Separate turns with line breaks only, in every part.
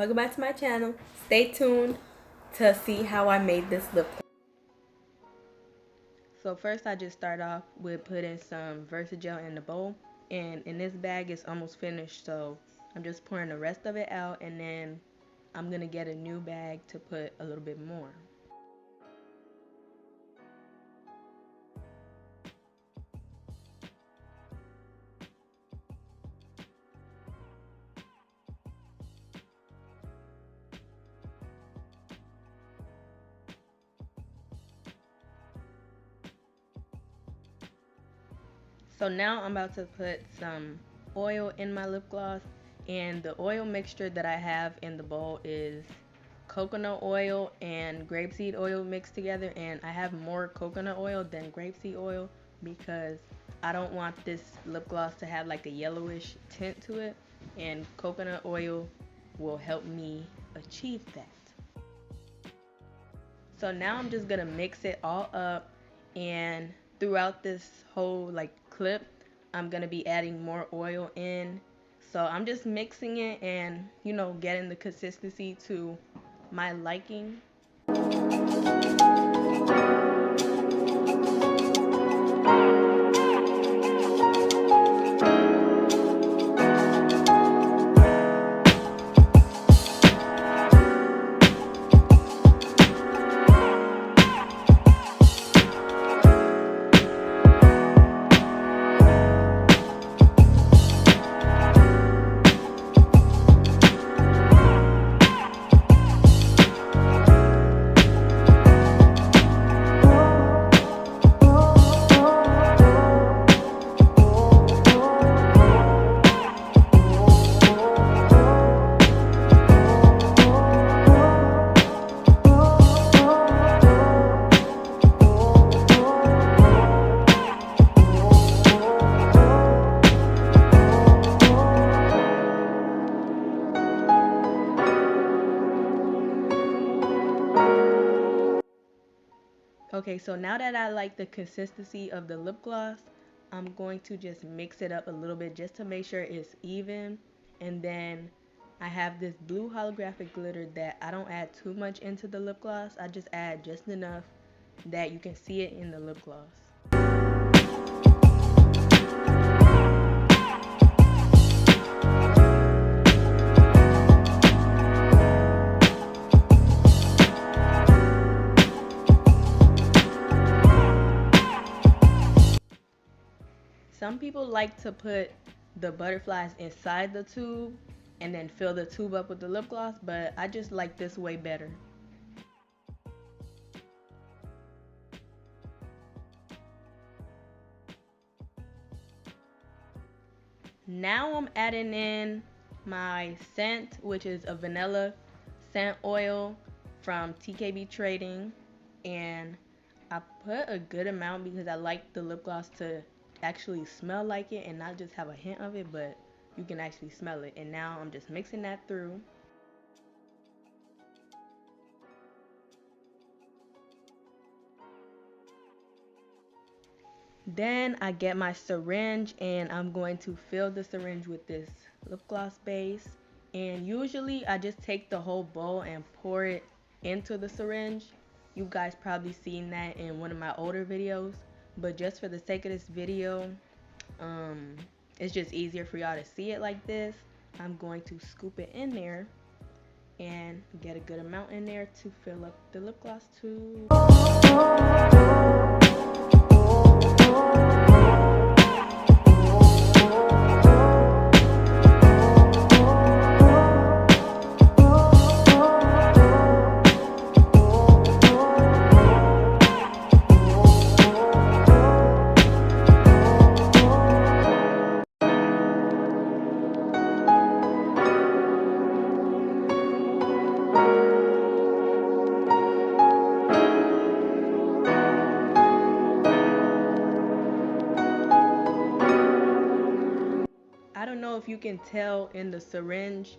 welcome back to my channel. Stay tuned to see how I made this lip gloss. So first I just start off with putting some Versagel in the bowl, and in this bag it's almost finished, so I'm just pouring the rest of it out, and then I'm gonna get a new bag to put a little bit more. So now I'm about to put some oil in my lip gloss, and the oil mixture that I have in the bowl is coconut oil and grapeseed oil mixed together, and I have more coconut oil than grapeseed oil because I don't want this lip gloss to have like a yellowish tint to it, and coconut oil will help me achieve that. So now I'm just gonna mix it all up, and throughout this whole like clip I'm gonna be adding more oil in. So I'm just mixing it and getting the consistency to my liking. Okay, so now that I like the consistency of the lip gloss, I'm going to just mix it up a little bit just to make sure it's even. And then I have this blue holographic glitter that I don't add too much into the lip gloss. I just add just enough that you can see it in the lip gloss. Some people like to put the butterflies inside the tube and then fill the tube up with the lip gloss, but I just like this way better. Now I'm adding in my scent, which is a vanilla scent oil from TKB Trading, and I put a good amount because I like the lip gloss to actually smell like it and not just have a hint of it, but you can actually smell it. And now I'm just mixing that through. Then I get my syringe and I'm going to fill the syringe with this lip gloss base. And usually I just take the whole bowl and pour it into the syringe. You guys probably seen that in one of my older videos, but just for the sake of this video, it's just easier for y'all to see it like this. I'm going to scoop it in there and get a good amount in there to fill up the lip gloss tube. I don't know if you can tell in the syringe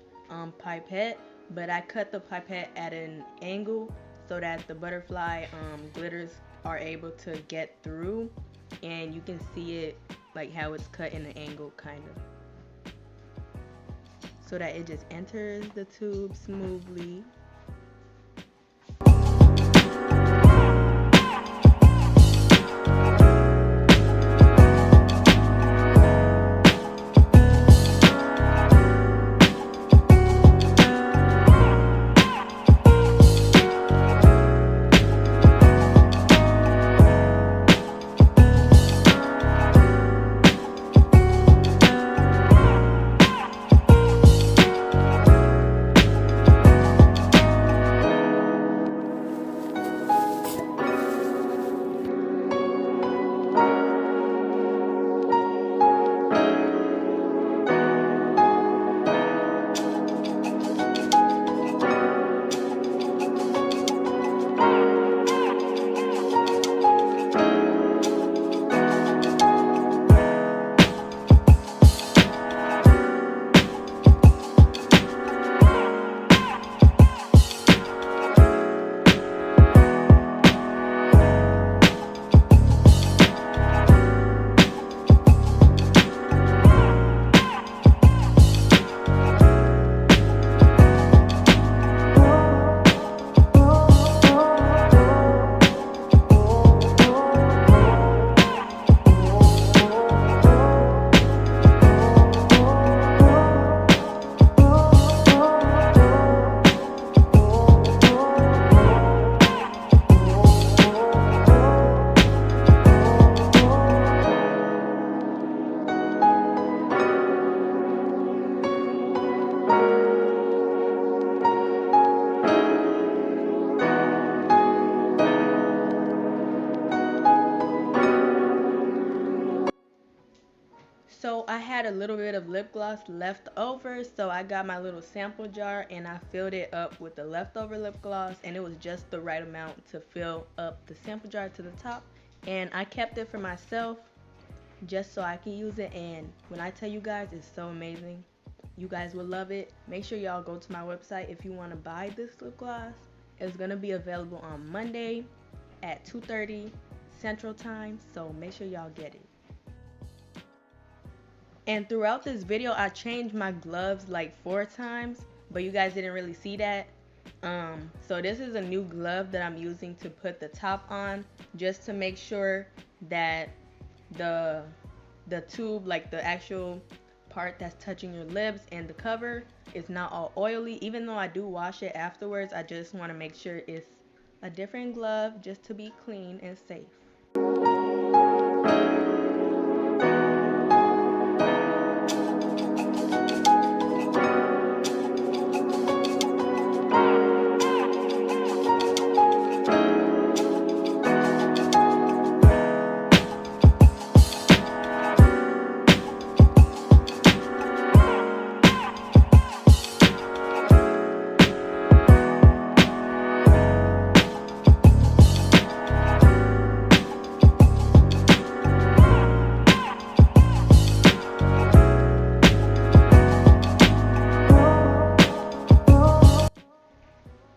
pipette, but I cut the pipette at an angle so that the butterfly glitters are able to get through, and you can see it like how it's cut in an angle kind of. so that it just enters the tube smoothly. So I had a little bit of lip gloss left over, so I got my little sample jar and I filled it up with the leftover lip gloss, and it was just the right amount to fill up the sample jar to the top. And I kept it for myself just so I can use it, and when I tell you guys, it's so amazing. You guys will love it. Make sure y'all go to my website if you want to buy this lip gloss. It's going to be available on Monday at 2:30 Central Time, so make sure y'all get it. And throughout this video, I changed my gloves like 4 times, but you guys didn't really see that. So this is a new glove that I'm using to put the top on, just to make sure that the tube, like the actual part that's touching your lips and the cover, is not all oily. Even though I do wash it afterwards, I just want to make sure it's a different glove just to be clean and safe.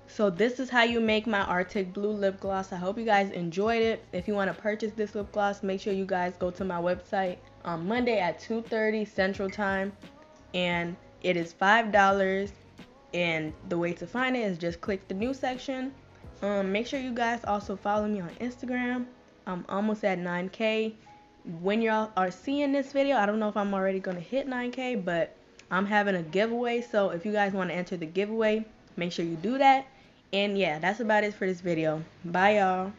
So this is how you make my Arctic Blue lip gloss. I hope you guys enjoyed it. If you want to purchase this lip gloss, make sure you guys go to my website on Monday at 2:30 Central Time. And it is $5. And the way to find it is just click the new section. Make sure you guys also follow me on Instagram. I'm almost at 9K. When y'all are seeing this video, I don't know if I'm already going to hit 9K, but I'm having a giveaway. So if you guys want to enter the giveaway, make sure you do that. And yeah, that's about it for this video. Bye, y'all.